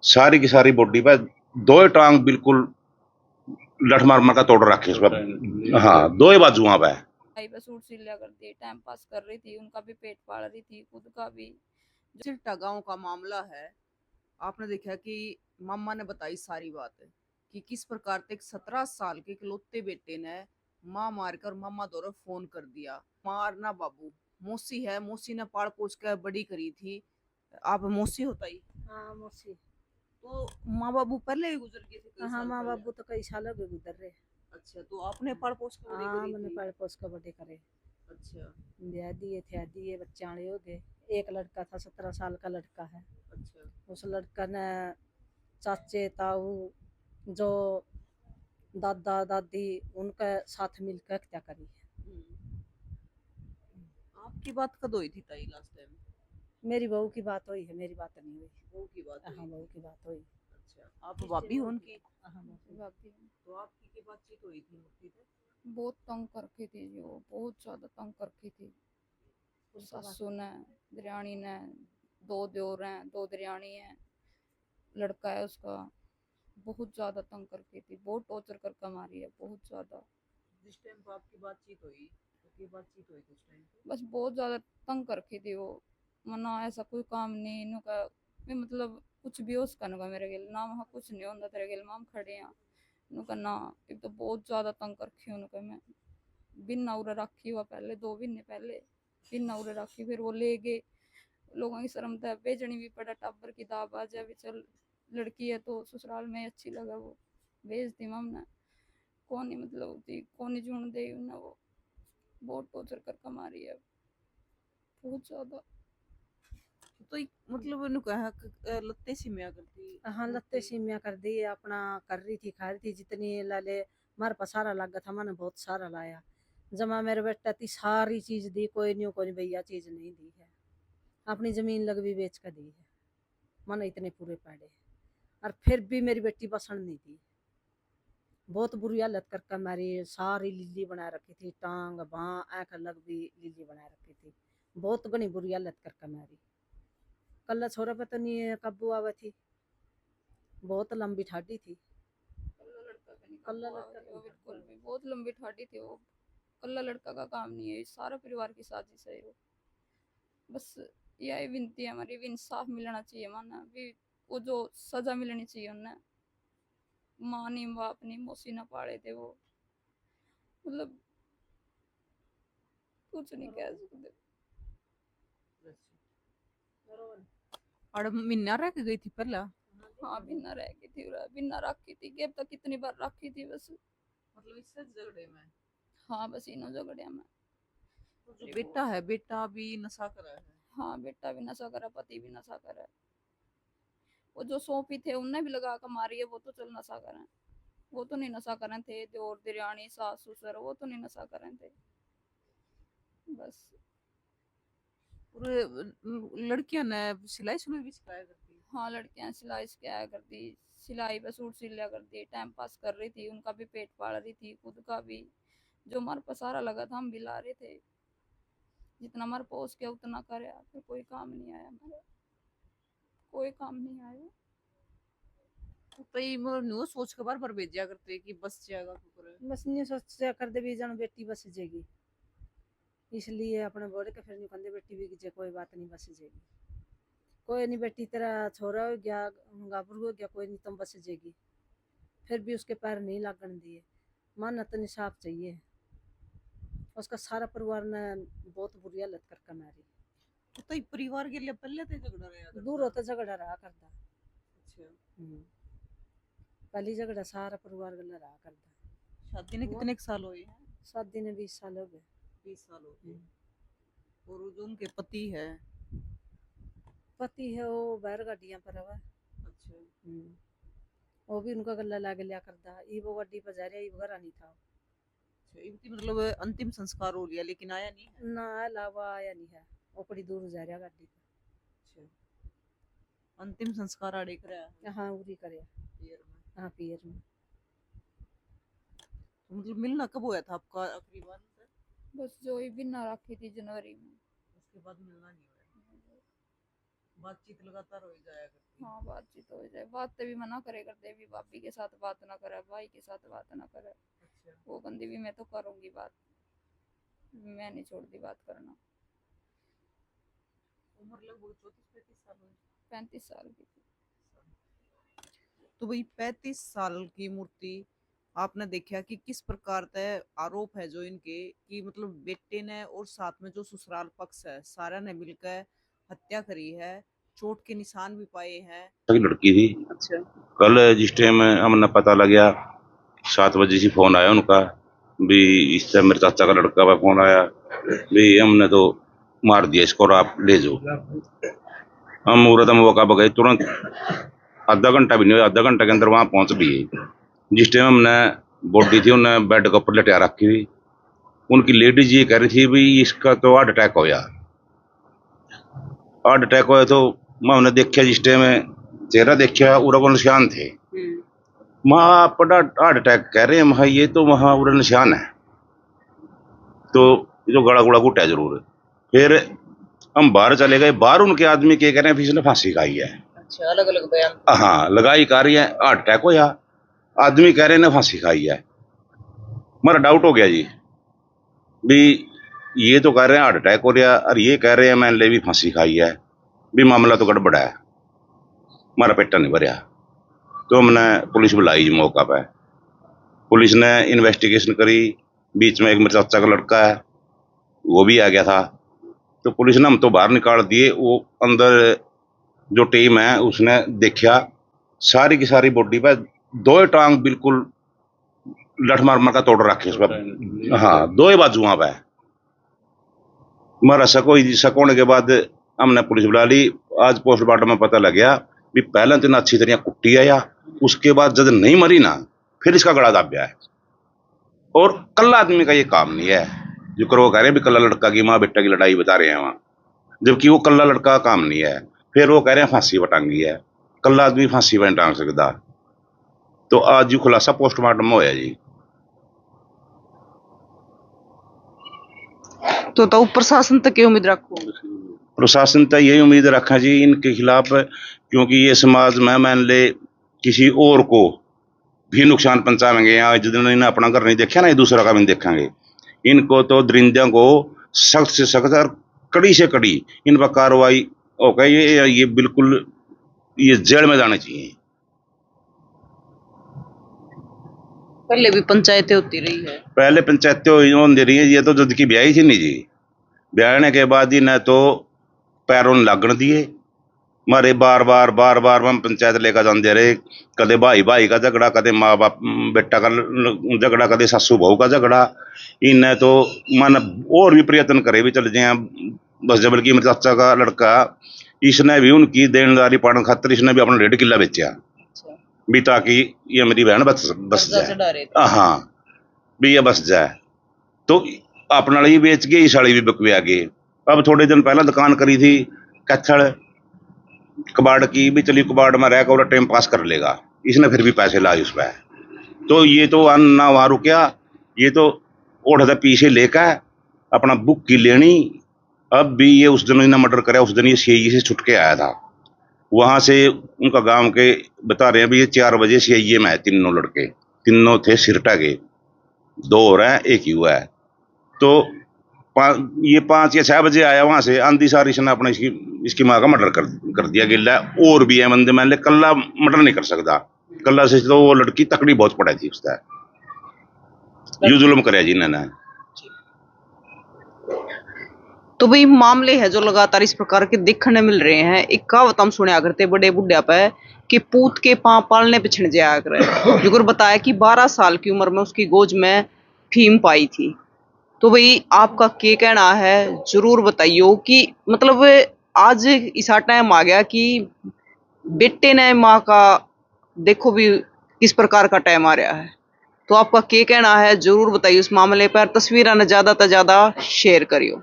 सारी की सारी बॉडी पे दो ही टांग बिल्कुल लठ मार मार का तोड़ रखे उसका। हाँ, दो ही बाजुआं पे। भाई बस सूट सिलिया कर दिए, टाइम पास कर रही थी, उनका भी पेट पाल रही थी, खुद का भी। चिल्टा गांव का मामला है। आपने देखा कि मामा ने बताई सारी बात कि किस प्रकार से एक 17 साल के इकलौते बेटे ने माँ मारकर मामा द्वारा फोन कर दिया। मारना बाबू मौसी है, मौसी ने पाल पोस कर बड़ी करी थी। आप मौसी होता ही। हाँ मौसी। तो माँ बाबू पहले ही गुजर गए थे कई हाँ साल माँ पहले। बाबू तो कई साल हो गए गुजर रहे। अच्छा, तो आपने पाल पोस कर बड़ी हाँ करी मैंने थी। पढ़ पोस का बड़े करे। अच्छा ब्याह दिए थे, दिए बच्चे आने हो गए। एक लड़का था, 17 साल का लड़का है। अच्छा उस लड़का ने चाचे ताऊ जो दादा दादी उनके साथ मिलकर हत्या करी है। आपकी बात कब हुई थी ताई लास्ट टाइम? मेरी बहू की बात हुई है, मेरी बात नहीं हुई। बहू की बात हाँ हुई बहू थी। की बात हुई। अच्छा, आप भाभी हो उनकी? हाँ मौसी। भाभी तो आपकी की बातचीत हुई थी मूर्ति से? बहुत तंग करती थी जी, वो बहुत ज्यादा तंग करती थी। सासू ने, दरियानी ने, दो देवर हैं, दो दरियानी है, लड़का है उसका। बहुत ज्यादा तंग करती थी, बहुत टॉर्चर करके मारी है, बहुत ज्यादा। जिस टाइम पे आपकी बातचीत हुई तो की बातचीत हुई उस टाइम पे? बस बहुत ज्यादा तंग करती थी वो। मना ऐसा कोई काम नहीं इनका भी, मतलब कुछ भी हो उसका नुका मेरे गिल ना, वहाँ कुछ नहीं होता तेरे गिल माम खड़े हैं उनका ना। एक तो बहुत ज्यादा तंग करती हूँ उनका मैं। बिन नौरे रखी हुआ पहले 2 महीने पहले, बिन नौरे रखी, फिर वो ले गए। लोगों की शर्म था बेचनी भी पड़ा, टाबर की दाब आ जाए, चल लड़की है तो ससुराल में अच्छी लगा वो भेज दी मम ने। कौन ही मतलब होती, कौन ही जून दे उन्हें वो। बहुत टॉर्चर कर कमा रही है, बहुत ज्यादा। तो मतलब उन्होंने कहा लत्ते सिमिया करती हाँ लत्ते सीमिया कर दी, अपना कर रही थी, खा रही थी जितनी लाले। मारे पास सारा लगा था, मैंने बहुत सारा लाया। जमा मेरे बेटा थी सारी चीज दी, कोई नहीं कोई भैया चीज नहीं दी है। अपनी जमीन लग भी बेच कर दी है। मैंने इतने पूरे पाड़े, और फिर भी मेरी बेटी पसंद नहीं थी। बहुत बुरी हालत करके मेरी सारी लिल्ली बना रखी थी, टांग बाँ आँख अलग भी लिल्ली बना रखी थी। बहुत घनी बुरी हालत करके मेरी। कल छोरा पे तो नहीं काबू आवे थी, बहुत लंबी ठाडी थी। कल्ला लड़का का नहीं कल्ला काबू लड़का आती नहीं वो, था। बिल्कुल भी बहुत लंबी ठाडी थी वो। कल्ला लड़का का काम नहीं है, सारा परिवार की साजिश है वो। बस यही विनती है हमारी भी, इंसाफ मिलना चाहिए माना भी। वो जो सजा मिलनी चाहिए उन्हें। माँ नहीं बाप नहीं, मौसी ना पाले थे वो, मतलब कुछ नहीं कह सकते। और महीना रह के गई थी पहला? हाँ बिना रह गई थी, बिना रखी थी गेब तक कितनी बार रखी थी बस। मतलब इससे झगड़े में? हाँ बस इन्हों झगड़े में। तो जो बेटा है, बेटा भी नशा करा है? हाँ बेटा भी नशा करा, पति भी नशा करा। वो जो सौंपी थे उनने भी लगा कर मारी है, वो तो चल नशा करें। वो तो नहीं नशा करें थे, देवर दिरानी सास ससुर वो तो नहीं नशा करें थे बस। और लड़कियां ने सिलाई सुलाई भी सिखाया करती? हाँ लड़कियां सिलाई सिखाया करती, सिलाई पे सूट सिल लिया करती, टाइम पास कर रही थी, उनका भी पेट पाल रही थी, खुद का भी। जो हमारे पसारा लगा था हम भी ला रहे थे, जितना हमारे पोस के उतना करे, फिर कोई काम नहीं आया हमारा, कोई काम नहीं आया। तो ये मतलब न्यू सोच के बार बार भेजा करते कि बस जाएगा कुकर। बस नहीं सोचा कर दे भी जन बेटी बस जाएगी, इसलिए अपने बोले के फिर नहीं कहते बेटी भी जे कोई बात नहीं बस जाएगी। कोई नहीं बेटी तेरा छोरा हो गया, गाभरू हो गया, कोई नहीं तुम बस जाएगी। फिर भी उसके पैर नहीं लागण दिए। मन तो इंसाफ चाहिए। उसका सारा परिवार ने बहुत बुरी हालत करके मारी। तो ये परिवार के लिए पहले से झगड़ा रहा करता? दूर होता झगड़ा रहा करता। अच्छा, पहली झगड़ा सारा परिवार गला रहा करता। शादी ने कितने साल हुए हैं? शादी ने 20 साल हो गए। 20 साल हो गए। और जो उनके पति है? पति है वो बाहर गाड़ियां पर है। अच्छा, वो भी उनका गला लागे लिया करता। ये वो गाड़ी पर जा रहा, ये घर नहीं था। अच्छा, इनकी मतलब अंतिम संस्कार हो गया लेकिन आया नहीं है? ना अलावा आया नहीं है, वो बड़ी दूर जा रहा गाड़ी पर। अच्छा, अंतिम संस्कार आड़े कराया? हाँ उरी करे। पियर में? हाँ पियर में। तो मतलब मिलना कब हुआ था आपका आखिरी बार से? बस जो ही बिना रखी थी जनवरी में। उसके बाद मिलना नहीं हुआ? बातचीत लगातार हो जाया करती। हाँ बातचीत हो जाए, बातें भी मना करे करते भी, भाभी के साथ बात ना करे, भाई के साथ बात ना करे। अच्छा, वो बंदी भी मैं तो करूंगी बात, मैं नहीं छोड़ती बात करना। उम्र लगभग 34-35 साल हुई। 35 साल की थी। तो भाई 35 साल की मूर्ति, आपने देखा कि किस प्रकार का आरोप है जो इनके, कि मतलब बेटे ने और साथ में जो ससुराल पक्ष है सारा ने मिलकर हत्या करी है, चोट के निशान भी पाए हैं। की लड़की थी। अच्छा, कल जिस टाइम हमने पता लगा 7 बजे से फोन आया उनका भी, इस टाइम मेरे चाचा का लड़का का फोन आया भी हमने तो मार दिया इसको और आप ले जाओ। हम मुहूर्त मौका पर गए तुरंत, आधा घंटा भी नहीं हुआ, आधा घंटा के अंदर वहां पहुंच भी गए। जिस टाइम हमने बॉडी थी उन्हें बेड के ऊपर लटा रखी थी, उनकी लेडीज ये कह रही थी भी इसका तो हार्ट अटैक होया। हार्ट अटैक होया तो मैं उन्हें देखा, जिस टाइम चेहरा देखा उरा को निशान थे। माँ पड़ा हार्ट अटैक कह रहे हैं, महा ये तो वहां उरा निशान है, तो जो गड़ा गुड़ा घुटा जरूर। फिर हम बाहर चले गए, बाहर उनके आदमी क्या कह रहे हैं, इसने फांसी खाई है। अच्छा, अलग अलग बयान। हाँ लगाई कर रही है, हार्ट अटैक होया, आदमी कह रहे ने फांसी खाई है। मेरा डाउट हो गया जी भी ये तो कह रहे हैं हार्ट अटैक हो रहा और ये कह रहे हैं मैंने भी फांसी खाई है, भी मामला तो गड़बड़ा है, हमारा पेटा नहीं भरया। तो हमने पुलिस बुलाई जी मौका पे, पुलिस ने इन्वेस्टिगेशन करी। बीच में एक मेरे चाचा का लड़का है वो भी आ गया था, तो पुलिस ने हम तो बाहर निकाल दिए। वो अंदर जो टीम है उसने देखा सारी की सारी बॉडी पे 2 टांग बिल्कुल लठ मार मार का तोड़ रखे उस पर। हाँ 2 बाजुआं पे हमारा शक होने के बाद हमने पुलिस बुला ली। आज पोस्टमार्टम में पता लग गया भी पहले तो अच्छी तरह कुट्टी आया, उसके बाद जब नहीं मरी ना फिर इसका गला दाब गया है। और कल्ला आदमी का ये काम नहीं है जो करो कह रहे हैं भी कल्ला लड़का की माँ बेटा की लड़ाई बता रहे हैं वहां, जबकि वो कल्ला लड़का का काम नहीं है। फिर वो कह रहे हैं फांसी बटांगी है, कल्ला आदमी फांसी पर नहीं टांग सकता। तो आज जो खुलासा पोस्टमार्टम में होया जी। तो प्रशासन तक की उम्मीद रखो। प्रशासन तो यही उम्मीद रखा जी इनके खिलाफ, क्योंकि ये समाज में मान ले किसी और को भी नुकसान पहुंचाएंगे, या जिस दिन इन्हें अपना घर नहीं देखा ना ये दूसरा का भी नहीं देखेंगे। इनको तो दरिंदों को सख्त से सख्त और कड़ी से कड़ी इन पर कार्रवाई हो गई, ये बिल्कुल ये जेल में जाने चाहिए। पहले भी पंचायतें होती रही है, पहले पंचायतें होती रही है, ये तो जद की ब्याही थी नहीं जी, ब्याहने के बाद ही न तो पैरों लागण दिए मारे, बार बार हम पंचायत लेकर जाते रहे। कदे भाई भाई का झगड़ा, कदे माँ बाप बेटा का झगड़ा, कदे सासू बहू का झगड़ा। इन्हें तो मन और भी प्रयत्न करे भी चल जाए बस। जबल की मेरे चाचा का लड़का, इसने भी उनकी देनदारी पाने खातर इसने भी अपना 1.5 किला बेचा भी, ताकि ये मेरी बहन बस जाए। हाँ भी ये बस जाए, तो अपना ही बेच के इस वाली भी बिकवे आगे। अब थोड़े दिन पहला दुकान करी थी कैथड़ कबाड़ की, भी चली कबाड़ में रहकर और टाइम पास कर लेगा, इसने फिर भी पैसे लाए उस पर। तो ये तो ना वहां रुकया, ये तो ओढ़ पीछे लेकर अपना बुक की लेनी। अब भी ये उस दिन इन्हें मर्डर कराया, उस दिन ये सीआईए से छुट के आया था वहां से। उनका गांव के बता रहे हैं भी ये 4 बजे सीआईए में है, तीनों लड़के, तीनों थे सिरटा के, 2 और हैं एक युवा है। तो ये 5 या 6 बजे आया वहां से, आंधी सारी इसने अपने इसकी माँ का मर्डर कर दिया गिल्ला। और भी है बंदे, मान ले कल्ला मर्डर नहीं कर सकता, कल्ला से तो वो लड़की तकड़ी बहुत पड़ा थी उसका, यू जुल्म कराया जी इन्होंने। तो भाई मामले है जो लगातार इस प्रकार के देखने मिल रहे हैं। एक कहावत हम सुना करते बड़े बुढ़िया पे कि पूत के पांव पालने पे छिड़ जाया करे। जुगर बताया कि 12 साल की उम्र में उसकी गोद में फीम पाई थी। तो भाई आपका क्या कहना है, जरूर बताइयो कि मतलब आज ऐसा टाइम आ गया कि बेटे ने माँ का, देखो भी किस प्रकार का टाइम आ रहा है। तो आपका क्या कहना है, जरूर बताइए उस मामले पर। तस्वीरें ज्यादा से ज्यादा शेयर करियो।